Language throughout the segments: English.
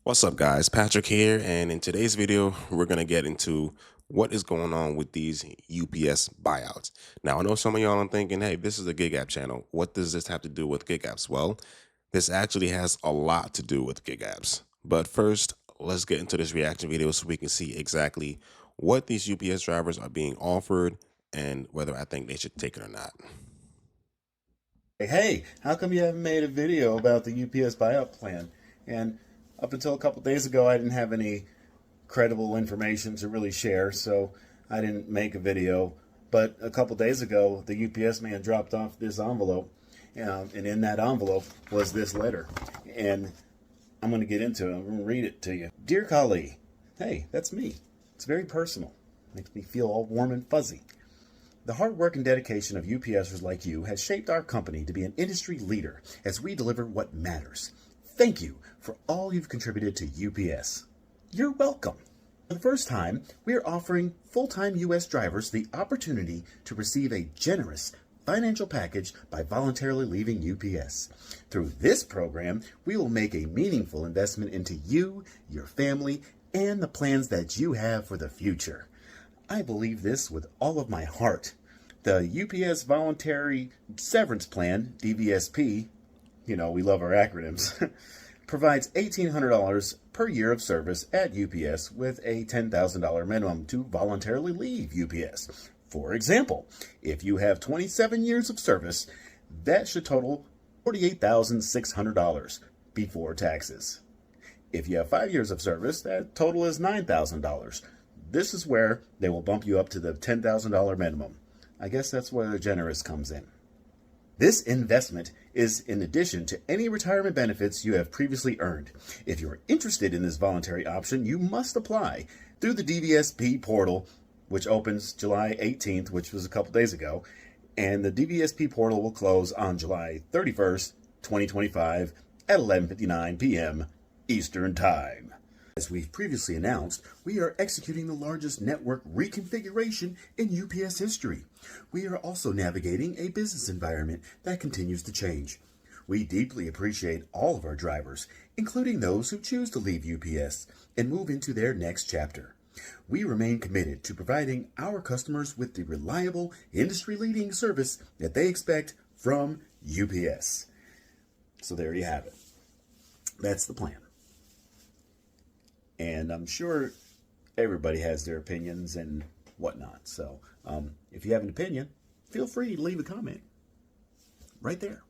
What's up guys, Patrick here, and in today's video we're going to get into what is going on with these UPS buyouts. Now I know some of y'all are thinking, hey, this is a gig app channel, what does this have to do with gig apps? Well, this actually has a lot to do with gig apps, but first let's get into this reaction video so we can see exactly what these UPS drivers are being offered and whether I think they should take it or not. Hey, how come you haven't made a video about the UPS buyout plan? And up until a couple days ago, I didn't have any credible information to really share, so I didn't make a video. But a couple days ago, the UPS man dropped off this envelope, and in that envelope was this letter. And I'm going to get into it. I'm going to read it to you. Dear colleague, hey, that's me. It's very personal. Makes me feel all warm and fuzzy. The hard work and dedication of UPSers like you has shaped our company to be an industry leader as we deliver what matters. Thank you for all you've contributed to UPS. You're welcome. For the first time, we are offering full-time U.S. drivers the opportunity to receive a generous financial package by voluntarily leaving UPS. Through this program, we will make a meaningful investment into you, your family, and the plans that you have for the future. I believe this with all of my heart. The UPS Voluntary Severance Plan, DVSP, we love our acronyms, provides $1,800 per year of service at UPS with a $10,000 minimum to voluntarily leave UPS. For example, if you have 27 years of service, that should total $48,600 before taxes. If you have 5 years of service, that total is $9,000. This is where they will bump you up to the $10,000 minimum. I guess that's where the generous comes in. This investment is in addition to any retirement benefits you have previously earned. If you're interested in this voluntary option, you must apply through the DVSP portal, which opens July 18th, which was a couple days ago, and the DVSP portal will close on July 31st, 2025 at 11:59 p.m. Eastern Time. As we've previously announced, we are executing the largest network reconfiguration in UPS history. We are also navigating a business environment that continues to change. We deeply appreciate all of our drivers, including those who choose to leave UPS and move into their next chapter. We remain committed to providing our customers with the reliable, industry-leading service that they expect from UPS. So there you have it. That's the plan. And I'm sure everybody has their opinions and whatnot. So if you have an opinion, feel free to leave a comment right there.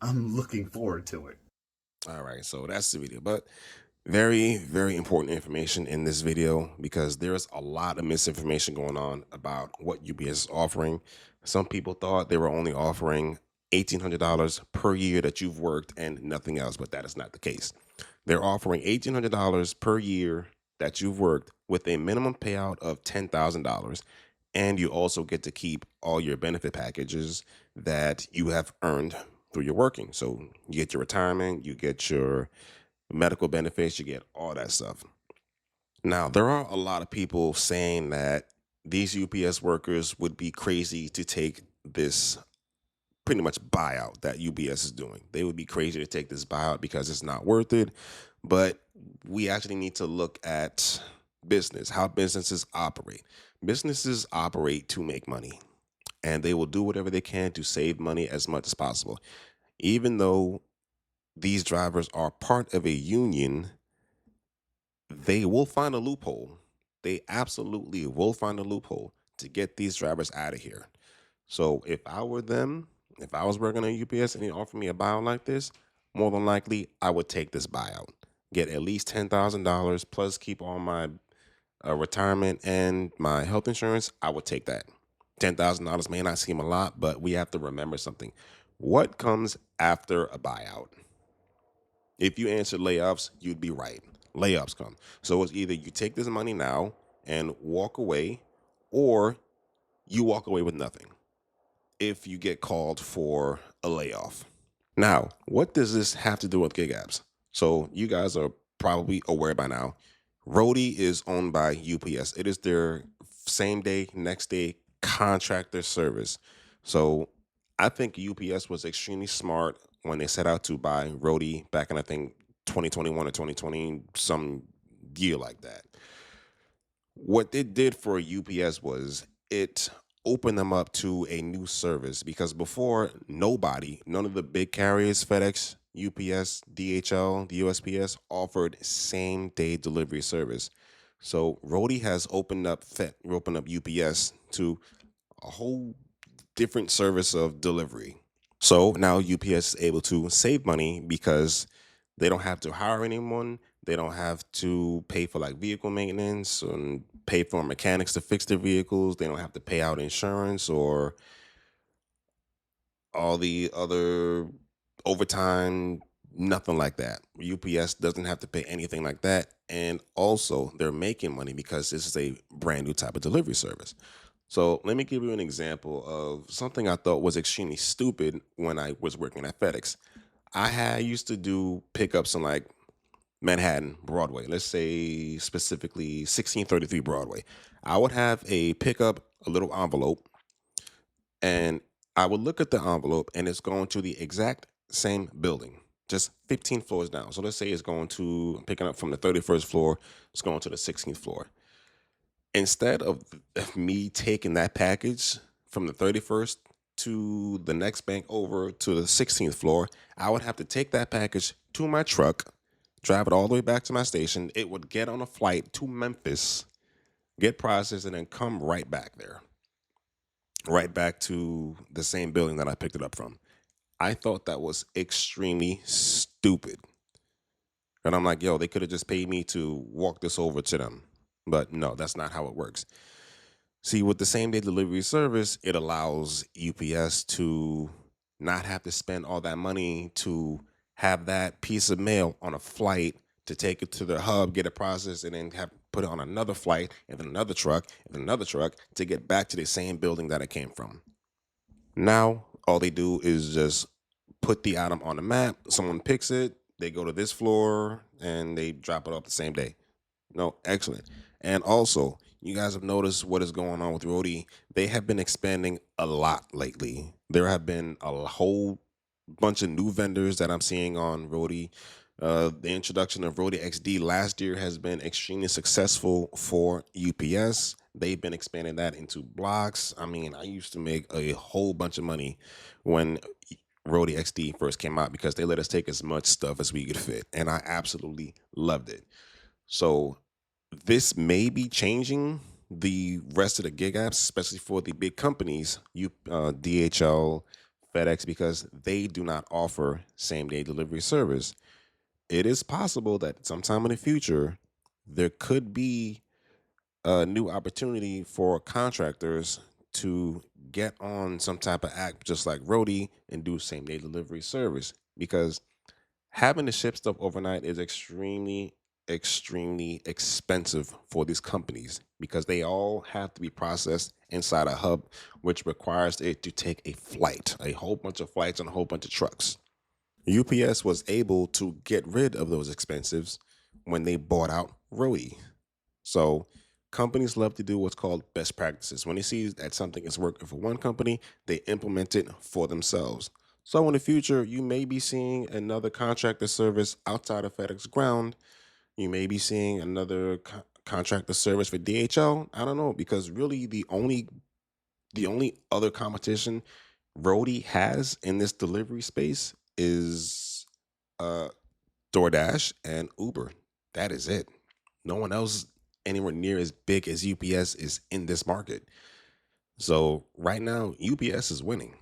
I'm looking forward to it. All right, so that's the video, but very, very important information in this video because there's a lot of misinformation going on about what UPS is offering. Some people thought they were only offering $1,800 per year that you've worked and nothing else, but that is not the case. They're offering $1,800 per year that you've worked with a minimum payout of $10,000. And you also get to keep all your benefit packages that you have earned through your working. So you get your retirement, you get your medical benefits, you get all that stuff. Now, there are a lot of people saying that these UPS workers would be crazy to take this pretty much buyout that UPS is doing. They would be crazy to take this buyout because it's not worth it. But we actually need to look at business, how businesses operate. Businesses operate to make money, and they will do whatever they can to save money as much as possible. Even though these drivers are part of a union, they will find a loophole. They absolutely will find a loophole to get these drivers out of here. So if I were them, if I was working at UPS and they offered me a buyout like this, more than likely I would take this buyout. Get at least $10,000 plus keep all my retirement and my health insurance. I would take that. $10,000 may not seem a lot, but we have to remember something. What comes after a buyout? If you answered layoffs, you'd be right. Layoffs come. So it's either you take this money now and walk away, or you walk away with nothing if you get called for a layoff. Now, what does this have to do with gig apps? So you guys are probably aware by now, Roadie is owned by UPS. It is their same day, next day contractor service. So I think UPS was extremely smart when they set out to buy Roadie back in, I think, 2021 or 2020, some year like that. What it did for UPS was it opened them up to a new service because before none of the big carriers, FedEx, UPS, DHL, the USPS offered same day delivery service. So Roadie has opened up UPS to a whole different service of delivery. So now UPS is able to save money because they don't have to hire anyone. They don't have to pay for like vehicle maintenance and pay for mechanics to fix their vehicles. They don't have to pay out insurance or all the other overtime, nothing like that. UPS doesn't have to pay anything like that. And also, they're making money because this is a brand new type of delivery service. So, let me give you an example of something I thought was extremely stupid when I was working at FedEx. Used to do pickups in like Manhattan, Broadway, let's say specifically 1633 Broadway. I would have a pickup, a little envelope, and I would look at the envelope and it's going to the exact same building, just 15 floors down. So let's say it's going to, I'm picking up from the 31st floor, it's going to the 16th floor. Instead of me taking that package from the 31st to the next bank over to the 16th floor, I would have to take that package to my truck, drive it all the way back to my station. It would get on a flight to Memphis, get processed, and then come right back there, right back to the same building that I picked it up from. I thought that was extremely stupid. And I'm like, yo, they could have just paid me to walk this over to them. But no, that's not how it works. See, with the same day delivery service, it allows UPS to not have to spend all that money to have that piece of mail on a flight to take it to the hub, get it processed, and then have put it on another flight and then another truck and then another truck to get back to the same building that it came from. Now, all they do is just put the item on the map. Someone picks it, they go to this floor, and they drop it off the same day. No, excellent. And also, you guys have noticed what is going on with Roadie. They have been expanding a lot lately. There have been a whole bunch of new vendors that I'm seeing on Roadie. The introduction of Roadie XD last year has been extremely successful for UPS. They've been expanding that into blocks. I mean, I used to make a whole bunch of money when Roadie XD first came out because they let us take as much stuff as we could fit, and I absolutely loved it. So this may be changing the rest of the gig apps, especially for the big companies, DHL, FedEx, because they do not offer same day delivery service. It is possible that sometime in the future there could be a new opportunity for contractors to get on some type of app just like Roadie and do same day delivery service because having to ship stuff overnight is extremely expensive for these companies because they all have to be processed inside a hub, which requires it to take a flight, a whole bunch of flights and a whole bunch of trucks. UPS was able to get rid of those expenses when they bought out Roadie. So companies love to do what's called best practices. When they see that something is working for one company, they implement it for themselves. So in the future, you may be seeing another contractor service outside of FedEx ground. You may be seeing another contractor service for DHL. I don't know because really the only other competition Roadie has in this delivery space is uh DoorDash and Uber. That is it. No one else anywhere near as big as UPS is in this market. So right now, UPS is winning.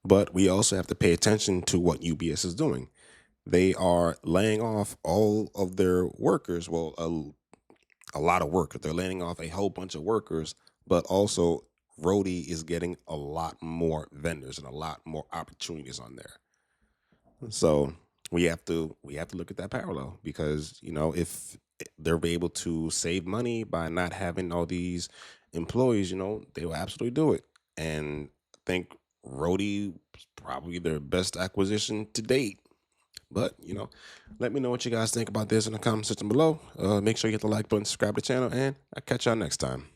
But we also have to pay attention to what UPS is doing. They are laying off all of their workers. Well, a lot of workers. They're laying off a whole bunch of workers, but also Roadie is getting a lot more vendors and a lot more opportunities on there. So we have to look at that parallel because if they're able to save money by not having all these employees, they will absolutely do it. And I think Roadie is probably their best acquisition to date. But let me know what you guys think about this in the comment section below. Make sure you hit the like button, subscribe to the channel, and I'll catch y'all next time.